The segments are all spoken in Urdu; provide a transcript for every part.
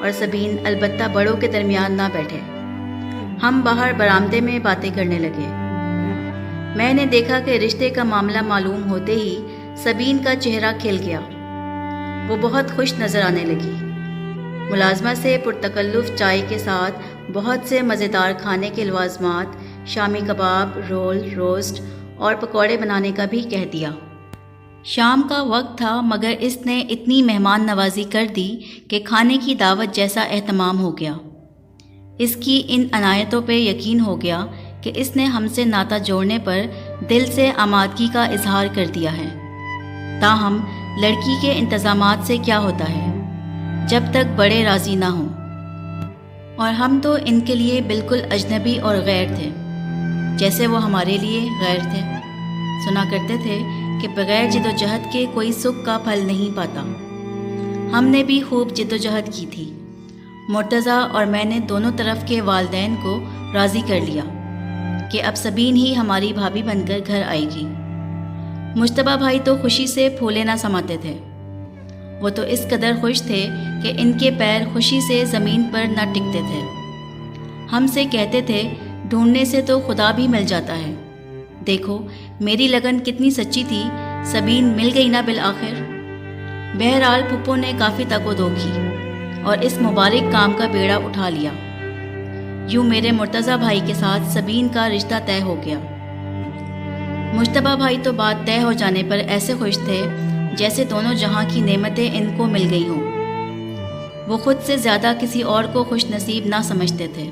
اور سبین البتہ بڑوں کے درمیان نہ بیٹھے۔ ہم باہر برآمدے میں باتیں کرنے لگے۔ میں نے دیکھا کہ رشتے کا معاملہ معلوم ہوتے ہی سبین کا چہرہ کھل گیا۔ وہ بہت خوش نظر آنے لگی۔ ملازمہ سے پرتکلف چائے کے ساتھ بہت سے مزیدار کھانے کے لوازمات، شامی کباب، رول، روسٹ اور پکوڑے بنانے کا بھی کہہ دیا۔ شام کا وقت تھا مگر اس نے اتنی مہمان نوازی کر دی کہ کھانے کی دعوت جیسا اہتمام ہو گیا۔ اس کی ان عنایتوں پہ یقین ہو گیا کہ اس نے ہم سے ناطہ جوڑنے پر دل سے آمادگی کا اظہار کر دیا ہے۔ تاہم لڑکی کے انتظامات سے کیا ہوتا ہے جب تک بڑے راضی نہ ہوں، اور ہم تو ان کے لیے بالکل اجنبی اور غیر تھے، جیسے وہ ہمارے لیے غیر تھے۔ سنا کرتے تھے کہ بغیر جد و جہد کے کوئی سکھ کا پھل نہیں پاتا۔ ہم نے بھی خوب جد و جہد کی تھی۔ مرتضیٰ اور میں نے دونوں طرف کے والدین کو راضی کر لیا کہ اب سبین ہی ہماری بھابھی بن کر گھر آئے گی۔ مجتبیٰ بھائی تو خوشی سے پھولے نہ سماتے تھے۔ وہ تو اس قدر خوش تھے کہ ان کے پیر خوشی سے زمین پر نہ ٹکتے تھے۔ ہم سے کہتے تھے ڈھونڈنے سے تو خدا بھی مل جاتا ہے۔ دیکھو میری لگن کتنی سچی تھی، سبین مل گئی نا بالآخر۔ بہرحال پھپھو نے کافی تک و دو کی اور اس مبارک کام کا بیڑا اٹھا لیا۔ یوں میرے مرتضیٰ بھائی کے ساتھ سبین کا رشتہ طے ہو گیا۔ مجتبیٰ بھائی تو بات طے ہو جانے پر ایسے خوش تھے جیسے دونوں جہاں کی نعمتیں ان کو مل گئی ہوں۔ وہ خود سے زیادہ کسی اور کو خوش نصیب نہ سمجھتے تھے۔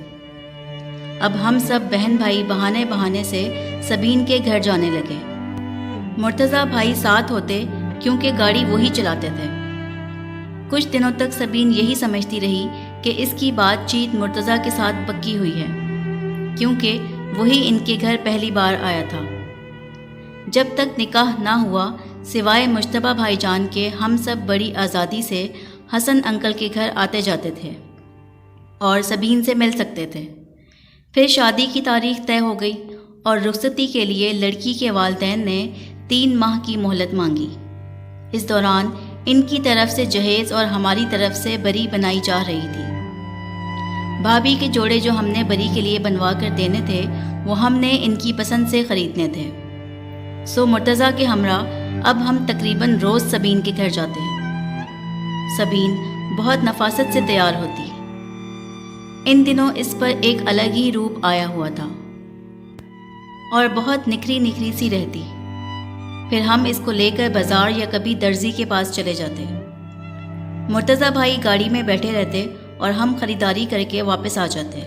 اب ہم سب بہن بھائی بہانے بہانے سے سبین کے گھر جانے لگے۔ مرتضیٰ بھائی ساتھ ہوتے کیونکہ گاڑی وہی چلاتے تھے۔ کچھ دنوں تک سبین یہی سمجھتی رہی کہ اس کی بات چیت مرتضیٰ کے ساتھ پکی ہوئی ہے، کیونکہ وہی ان کے گھر پہلی بار آیا تھا۔ جب تک نکاح نہ ہوا سوائے مجتبیٰ بھائی جان کے ہم سب بڑی آزادی سے حسن انکل کے گھر آتے جاتے تھے اور سبین سے مل سکتے تھے۔ پھر شادی کی تاریخ طے ہو گئی اور رخصتی کے لیے لڑکی کے والدین نے 3 ماہ کی مہلت مانگی۔ اس دوران ان کی طرف سے جہیز اور ہماری طرف سے بری بنائی جا رہی تھی۔ بھابھی کے جوڑے جو ہم نے بری کے لیے بنوا کر دینے تھے وہ ہم نے ان کی پسند سے خریدنے تھے۔ سو مرتضیٰ کے ہمراہ اب ہم تقریباً روز سبین کے گھر جاتے ہیں۔ سبین بہت نفاست سے تیار ہوتی ہے۔ ان دنوں اس پر ایک الگ ہی روپ آیا ہوا تھا اور بہت نکھری نکھری سی رہتی۔ پھر ہم اس کو لے کر بازار یا کبھی درزی کے پاس چلے جاتے۔ مرتضیٰ بھائی گاڑی میں بیٹھے رہتے اور ہم خریداری کر کے واپس آ جاتے۔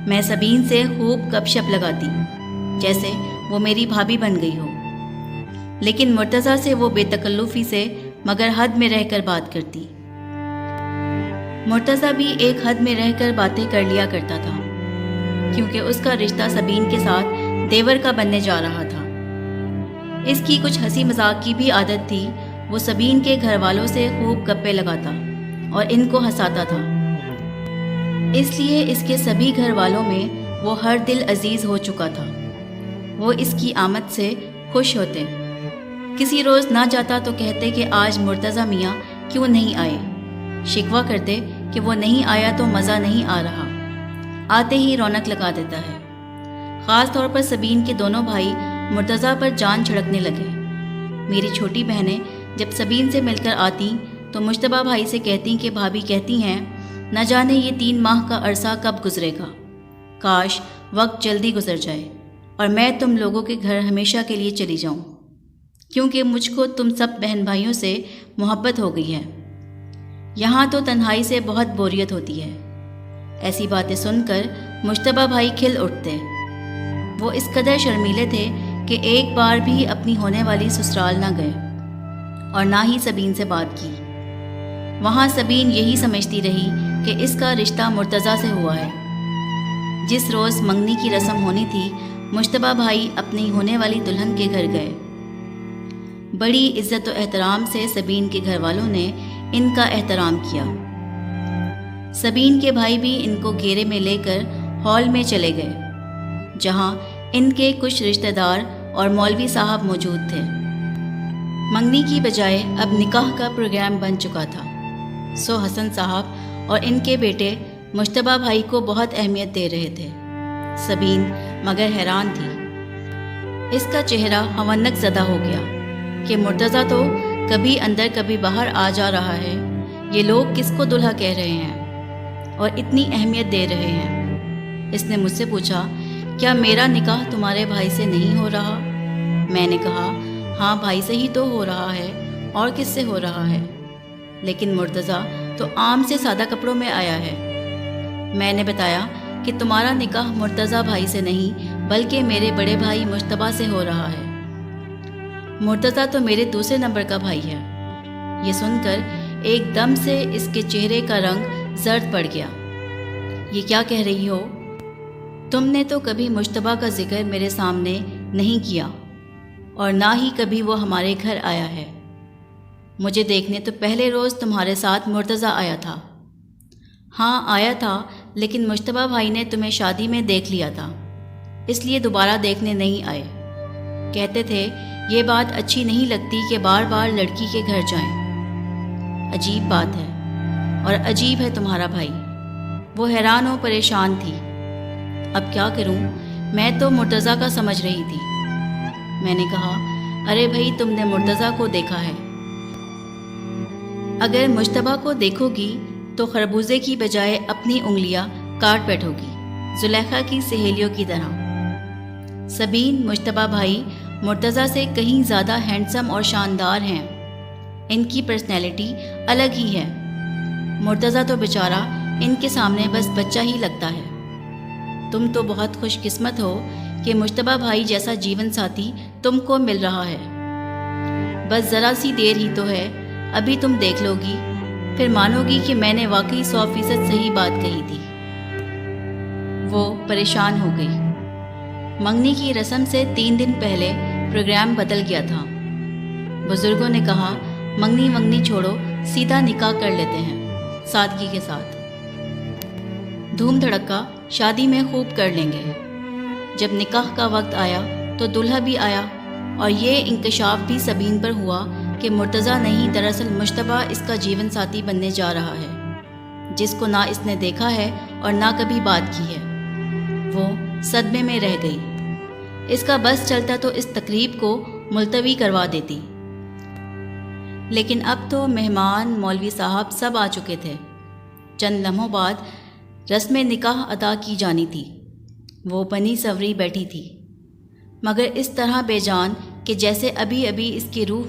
میں سبین سے خوب گپ شپ لگاتی جیسے وہ میری بھابھی بن گئی ہو، لیکن مرتضیٰ سے وہ بے تکلفی سے مگر حد میں رہ کر بات کرتی۔ مرتضیٰ بھی ایک حد میں رہ کر باتیں کر لیا کرتا تھا، کیونکہ اس کا رشتہ سبین کے ساتھ دیور کا بننے جا رہا تھا۔ اس کی کچھ ہنسی مذاق کی بھی عادت تھی۔ وہ سبین کے گھر والوں سے خوب گپے لگاتا اور ان کو ہنساتا تھا، اس لیے اس کے سبھی گھر والوں میں وہ ہر دل عزیز ہو چکا تھا۔ وہ اس کی آمد سے خوش ہوتے۔ کسی روز نہ جاتا تو کہتے کہ آج مرتضیٰ میاں کیوں نہیں آئے، شکوہ کرتے کہ وہ نہیں آیا تو مزہ نہیں آ رہا، آتے ہی رونق لگا دیتا ہے۔ خاص طور پر سبین کے دونوں بھائی مرتضیٰ پر جان چھڑکنے لگے۔ میری چھوٹی بہنیں جب سبین سے مل کر آتی تو مجتبیٰ بھائی سے کہتی کہ بھابھی کہتی ہیں نہ جانے یہ 3 ماہ کا عرصہ کب گزرے گا، کاش وقت جلدی گزر جائے اور میں تم لوگوں کے گھر ہمیشہ کے لیے چلی جاؤں، کیونکہ مجھ کو تم سب بہن بھائیوں سے محبت ہو گئی ہے۔ یہاں تو تنہائی سے بہت بوریت ہوتی ہے۔ ایسی باتیں سن کر مجتبیٰ بھائی کھل اٹھتے۔ وہ اس قدر شرمیلے تھے کہ ایک بار بھی اپنی ہونے والی سسرال نہ گئے اور نہ ہی سبین سے بات کی۔ وہاں سبین یہی سمجھتی رہی کہ اس کا رشتہ مرتضیٰ سے ہوا ہے۔ جس روز منگنی کی رسم ہونی تھی مجتبیٰ بھائی اپنی ہونے والی دلہن کے گھر گئے۔ بڑی عزت و احترام سے سبین کے گھر والوں نے ان کا احترام کیا۔ سبین کے بھائی بھی ان کو گھیرے میں لے کر ہال میں چلے گئے، جہاں ان کے کچھ رشتہ دار اور مولوی صاحب موجود تھے۔ منگنی کی بجائے اب نکاح کا پروگرام بن چکا تھا، سو حسن صاحب اور ان کے بیٹے مجتبیٰ بھائی کو بہت اہمیت دے رہے تھے۔ سبین مگر حیران تھی۔ اس کا چہرہ حونک زدہ ہو گیا کہ مرتضیٰ تو کبھی اندر کبھی باہر آ جا رہا ہے، یہ لوگ کس کو دلہا کہہ رہے ہیں اور اتنی اہمیت دے رہے ہیں۔ اس نے مجھ سے پوچھا، کیا میرا نکاح تمہارے بھائی سے نہیں ہو رہا؟ میں نے کہا، ہاں بھائی سے ہی تو ہو رہا ہے، اور کس سے ہو رہا ہے؟ لیکن مرتضیٰ تو عام سے سادہ کپڑوں میں آیا ہے۔ میں نے بتایا کہ تمہارا نکاح مرتضیٰ بھائی سے نہیں بلکہ میرے بڑے بھائی مجتبیٰ سے ہو رہا ہے۔ مرتضیٰ تو میرے دوسرے نمبر کا بھائی ہے۔ یہ سن کر ایک دم سے اس کے چہرے کا رنگ زرد پڑ گیا۔ یہ کیا کہہ رہی ہو؟ تم نے تو کبھی مجتبیٰ کا ذکر میرے سامنے نہیں کیا، اور نہ ہی کبھی وہ ہمارے گھر آیا ہے۔ مجھے دیکھنے تو پہلے روز تمہارے ساتھ مرتضیٰ آیا تھا۔ ہاں آیا تھا، لیکن مجتبیٰ بھائی نے تمہیں شادی میں دیکھ لیا تھا، اس لیے دوبارہ دیکھنے نہیں آئے۔ کہتے تھے یہ بات اچھی نہیں لگتی کہ بار بار لڑکی کے گھر جائیں۔ عجیب بات ہے، اور عجیب ہے تمہارا بھائی۔ وہ حیران و پریشان تھی۔ اب کیا کروں؟ میں تو مرتضیٰ کا سمجھ رہی تھی۔ میں نے کہا، ارے بھائی تم نے مرتضیٰ کو دیکھا ہے؟ اگر مجتبیٰ کو دیکھو گی تو خربوزے کی بجائے اپنی انگلیاں کاٹ بیٹھو گی، زلیخا کی سہیلیوں کی طرح۔ سبین، مجتبیٰ بھائی مرتضیٰ سے کہیں زیادہ ہینڈسم اور شاندار ہیں۔ ان کی پرسنالٹی الگ ہی ہے۔ مرتضیٰ تو بیچارہ ان کے سامنے بس بچہ ہی لگتا ہے۔ تم تو بہت خوش قسمت ہو کہ مجتبیٰ بھائی جیسا جیون ساتھی تم کو مل رہا ہے۔ بس ذرا سی دیر ہی تو ہے، ابھی تم دیکھ لو گی، پھر مانو گی کہ میں نے واقعی 100% صحیح بات کہی تھی۔ وہ پریشان ہو گئی۔ منگنی کی رسم سے 3 دن پہلے پروگرام بدل گیا تھا۔ بزرگوں نے کہا، منگنی چھوڑو، سیدھا نکاح کر لیتے ہیں، سادگی کے ساتھ۔ دھوم دھڑکا شادی میں خوب کر لیں گے۔ جب نکاح کا وقت آیا تو دلہا بھی آیا، اور یہ انکشاف بھی سبین پر ہوا کہ مرتضیٰ نہیں، دراصل مجتبیٰ اس کا جیون ساتھی بننے جا رہا ہے، جس کو نہ اس نے دیکھا ہے اور نہ کبھی بات کی ہے۔ وہ صدمے میں رہ گئی۔ اس کا بس چلتا تو اس تقریب کو ملتوی کروا دیتی، لیکن اب تو مہمان، مولوی صاحب سب آ چکے تھے۔ چند لمحوں بعد رسم نکاح ادا کی جانی تھی۔ وہ بنی سوری بیٹھی تھی، مگر اس طرح بے جان کہ جیسے ابھی ابھی اس کی روح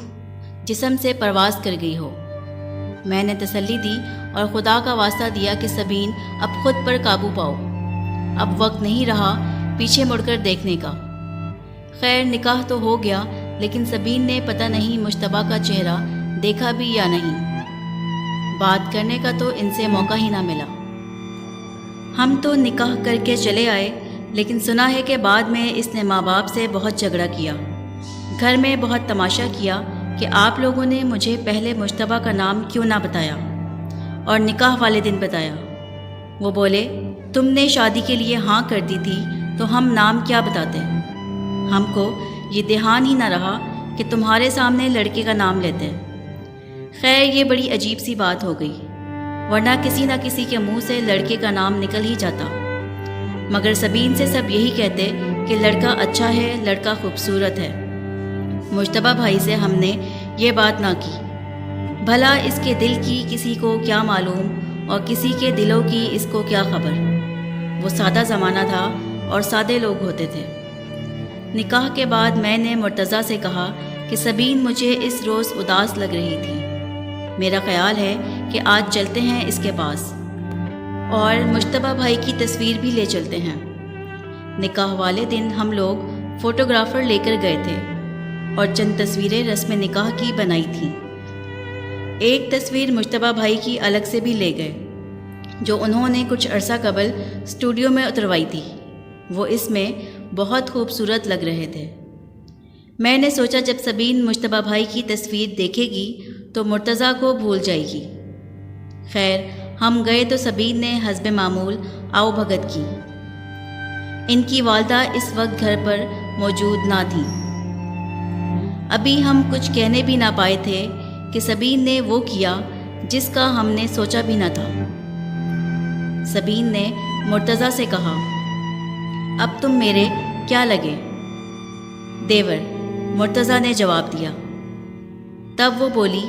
جسم سے پرواز کر گئی ہو۔ میں نے تسلی دی اور خدا کا واسطہ دیا کہ سبین اب خود پر قابو پاؤ، اب وقت نہیں رہا پیچھے مڑ کر دیکھنے کا۔ خیر نکاح تو ہو گیا، لیکن سبین نے پتہ نہیں مجتبیٰ کا چہرہ دیکھا بھی یا نہیں۔ بات کرنے کا تو ان سے موقع ہی نہ ملا۔ ہم تو نکاح کر کے چلے آئے، لیکن سنا ہے کہ بعد میں اس نے ماں باپ سے بہت جھگڑا کیا، گھر میں بہت تماشا کیا کہ آپ لوگوں نے مجھے پہلے مجتبیٰ کا نام کیوں نہ بتایا اور نکاح والے دن بتایا۔ وہ بولے، تم نے شادی کے لیے ہاں کر دی تھی تو ہم نام کیا بتاتے؟ ہم کو یہ دھیان ہی نہ رہا کہ تمہارے سامنے لڑکے کا نام لیتے۔ خیر یہ بڑی عجیب سی بات ہو گئی، ورنہ کسی نہ کسی کے منہ سے لڑکے کا نام نکل ہی جاتا، مگر سبین سے سب یہی کہتے کہ لڑکا اچھا ہے، لڑکا خوبصورت ہے۔ مجتبیٰ بھائی سے ہم نے یہ بات نہ کی، بھلا اس کے دل کی کسی کو کیا معلوم اور کسی کے دلوں کی اس کو کیا خبر۔ وہ سادہ زمانہ تھا اور سادے لوگ ہوتے تھے۔ نکاح کے بعد میں نے مرتضیٰ سے کہا کہ سبین مجھے اس روز اداس لگ رہی تھی، میرا خیال ہے کہ آج چلتے ہیں اس کے پاس اور مجتبیٰ بھائی کی تصویر بھی لے چلتے ہیں۔ نکاح والے دن ہم لوگ فوٹوگرافر لے کر گئے تھے اور چند تصویریں رسم نکاح کی بنائی تھیں۔ ایک تصویر مجتبیٰ بھائی کی الگ سے بھی لے گئے، جو انہوں نے کچھ عرصہ قبل اسٹوڈیو میں اتروائی تھی۔ وہ اس میں بہت خوبصورت لگ رہے تھے۔ میں نے سوچا جب سبین مجتبیٰ بھائی کی تصویر دیکھے گی تو مرتضیٰ کو بھول جائے گی۔ خیر ہم گئے تو سبین نے حسب معمول آؤ بھگت کی۔ ان کی والدہ اس وقت گھر پر موجود نہ تھیں۔ ابھی ہم کچھ کہنے بھی نہ پائے تھے کہ سبین نے وہ کیا جس کا ہم نے سوچا بھی نہ تھا۔ سبین نے مرتضیٰ سے کہا، اب تم میرے کیا لگے؟ دیور، مرتضیٰ نے جواب دیا۔ تب وہ بولی،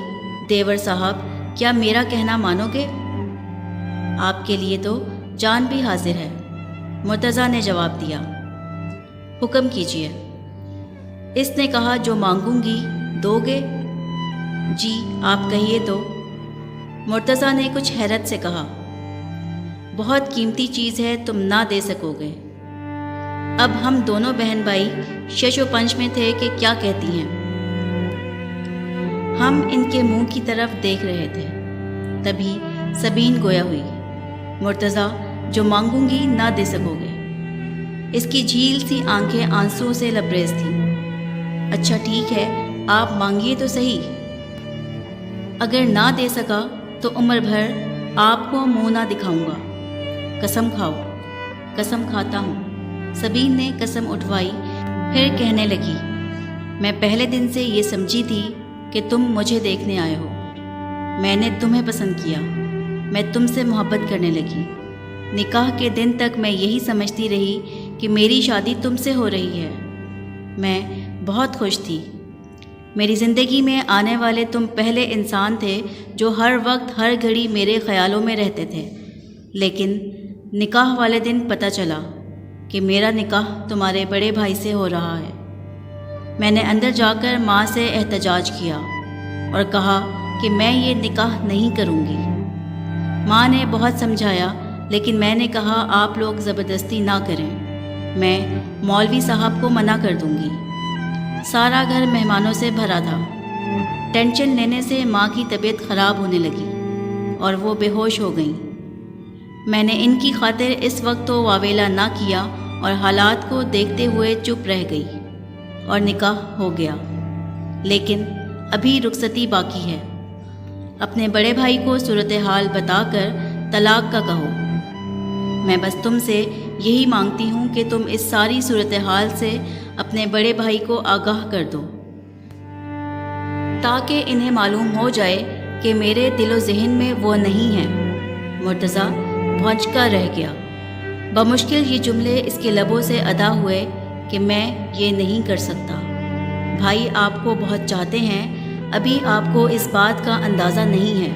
دیور صاحب کیا میرا کہنا مانو گے؟ آپ کے لیے تو جان بھی حاضر ہے، مرتضیٰ نے جواب دیا۔ حکم کیجیے۔ اس نے کہا، جو مانگوں گی دو گے؟ جی آپ کہیے تو۔ مرتضیٰ نے کچھ حیرت سے کہا، بہت قیمتی چیز ہے، تم نہ دے سکو گے۔ اب ہم دونوں بہن بھائی شش و پنج میں تھے کہ کیا کہتی ہیں۔ ہم ان کے منہ کی طرف دیکھ رہے تھے، تبھی سبین گویا ہوئی، مرتضیٰ جو مانگوں گی نہ دے سکو گے۔ اس کی جھیل سی آنکھیں آنسوؤں سے لبریز تھیں۔ اچھا ٹھیک ہے، آپ مانگیے تو صحیح۔ اگر نہ دے سکا تو عمر بھر آپ کو منہ نہ دکھاؤں گا۔ قسم کھاؤ۔ قسم کھاتا ہوں۔ سبین نے قسم اٹھوائی، پھر کہنے لگی، میں پہلے دن سے یہ سمجھی تھی کہ تم مجھے دیکھنے آئے ہو۔ میں نے تمہیں پسند کیا، میں تم سے محبت کرنے لگی۔ نکاح کے دن تک میں یہی سمجھتی رہی کہ میری شادی تم سے ہو رہی ہے۔ میں بہت خوش تھی۔ میری زندگی میں آنے والے تم پہلے انسان تھے جو ہر وقت ہر گھڑی میرے خیالوں میں رہتے تھے، لیکن نکاح والے دن پتہ چلا کہ میرا نکاح تمہارے بڑے بھائی سے ہو رہا ہے۔ میں نے اندر جا کر ماں سے احتجاج کیا اور کہا کہ میں یہ نکاح نہیں کروں گی۔ ماں نے بہت سمجھایا، لیکن میں نے کہا آپ لوگ زبردستی نہ کریں، میں مولوی صاحب کو منع کر دوں گی۔ سارا گھر مہمانوں سے بھرا تھا۔ ٹینشن لینے سے ماں کی طبیعت خراب ہونے لگی اور وہ بے ہوش ہو گئیں۔ میں نے ان کی خاطر اس وقت تو واویلا نہ کیا اور حالات کو دیکھتے ہوئے چپ رہ گئی اور نکاح ہو گیا۔ لیکن ابھی رخصتی باقی ہے۔ اپنے بڑے بھائی کو صورتحال بتا کر طلاق کا کہو۔ میں بس تم سے یہی مانگتی ہوں کہ تم اس ساری صورتحال سے اپنے بڑے بھائی کو آگاہ کر دو، تاکہ انہیں معلوم ہو جائے کہ میرے دل و ذہن میں وہ نہیں ہے۔ مرتضیٰ بھونچکا رہ گیا۔ بمشکل یہ جملے اس کے لبوں سے ادا ہوئے کہ میں یہ نہیں کر سکتا۔ بھائی آپ کو بہت چاہتے ہیں، ابھی آپ کو اس بات کا اندازہ نہیں ہے۔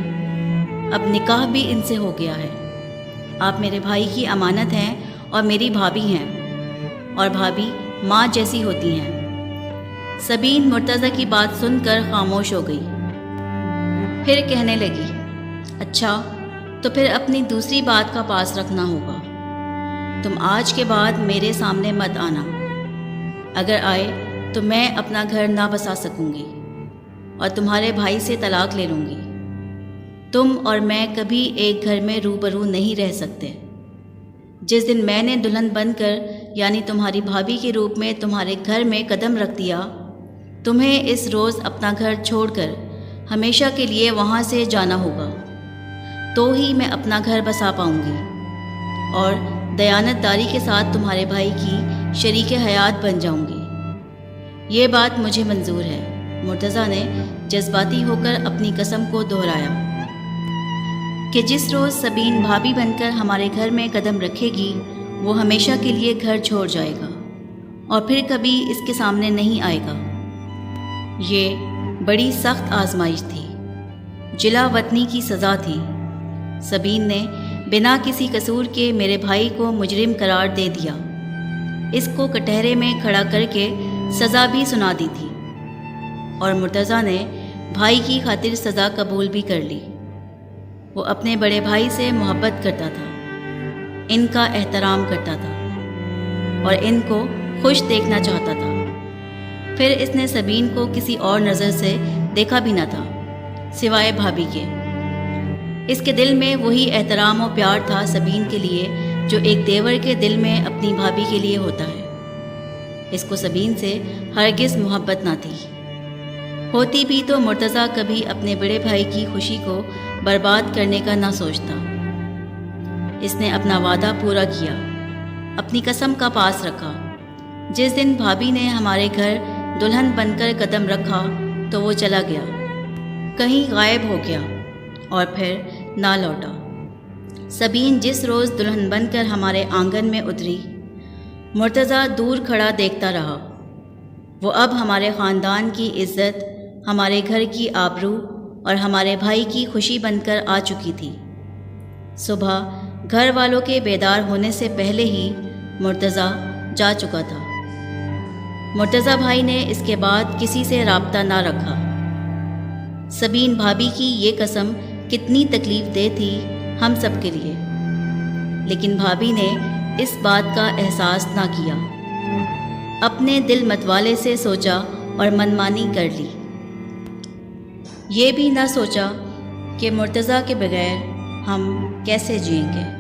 اب نکاح بھی ان سے ہو گیا ہے۔ آپ میرے بھائی کی امانت ہیں اور میری بھابھی ہیں، اور بھابھی ماں جیسی ہوتی ہیں۔ سبین مرتضیٰ کی بات سن کر خاموش ہو گئی، پھر کہنے لگی، اچھا تو پھر اپنی دوسری بات کا پاس رکھنا ہوگا۔ تم آج کے بعد میرے سامنے مت آنا۔ اگر آئے تو میں اپنا گھر نہ بسا سکوں گی اور تمہارے بھائی سے طلاق لے لوں گی۔ تم اور میں کبھی ایک گھر میں روبرو نہیں رہ سکتے۔ جس دن میں نے دلہن بن کر یعنی تمہاری بھابھی کے روپ میں تمہارے گھر میں قدم رکھ دیا، تمہیں اس روز اپنا گھر چھوڑ کر ہمیشہ کے لیے وہاں سے جانا ہوگا، تو ہی میں اپنا گھر بسا پاؤں گی اور دیانت داری کے ساتھ تمہارے بھائی کی شریک حیات بن جاؤں گی۔ یہ بات مجھے منظور ہے۔ مرتضیٰ نے جذباتی ہو کر اپنی قسم کو دہرایا کہ جس روز سبین بھابھی بن کر ہمارے گھر میں قدم رکھے گی، وہ ہمیشہ کے لیے گھر چھوڑ جائے گا اور پھر کبھی اس کے سامنے نہیں آئے گا۔ یہ بڑی سخت آزمائش تھی، جلا وطنی کی سزا تھی۔ سبین نے بنا کسی قصور کے میرے بھائی کو مجرم قرار دے دیا، اس کو کٹہرے میں کھڑا کر کے سزا بھی سنا دی تھی، اور مرتضیٰ نے بھائی کی خاطر سزا قبول بھی کر لی۔ وہ اپنے بڑے بھائی سے محبت کرتا تھا، ان کا احترام کرتا تھا اور ان کو خوش دیکھنا چاہتا تھا۔ پھر اس نے سبین کو کسی اور نظر سے دیکھا بھی نہ تھا سوائے بھابھی کے۔ اس کے دل میں وہی احترام و پیار تھا سبین کے لیے جو ایک دیور کے دل میں اپنی بھابھی کے لیے ہوتا ہے۔ اس کو سبین سے ہرگز محبت نہ تھی، ہوتی بھی تو مرتضیٰ کبھی اپنے بڑے بھائی کی خوشی کو برباد کرنے کا نہ سوچتا۔ اس نے اپنا وعدہ پورا کیا، اپنی قسم کا پاس رکھا۔ جس دن بھابھی نے ہمارے گھر دلہن بن کر قدم رکھا تو وہ چلا گیا، کہیں غائب ہو گیا اور پھر نہ لوٹا۔ سبین جس روز دلہن بن کر ہمارے آنگن میں اتری، مرتضیٰ دور کھڑا دیکھتا رہا۔ وہ اب ہمارے خاندان کی عزت، ہمارے گھر کی آبرو اور ہمارے بھائی کی خوشی بن کر آ چکی تھی۔ صبح گھر والوں کے بیدار ہونے سے پہلے ہی مرتضیٰ جا چکا تھا۔ مرتضیٰ بھائی نے اس کے بعد کسی سے رابطہ نہ رکھا۔ سبین بھابھی کی یہ قسم کتنی تکلیف دہ تھی ہم سب کے لیے، لیکن بھابھی نے اس بات کا احساس نہ کیا، اپنے دل متوالے سے سوچا اور منمانی کر لی۔ یہ بھی نہ سوچا کہ مرتضیٰ کے بغیر ہم کیسے جئیں گے۔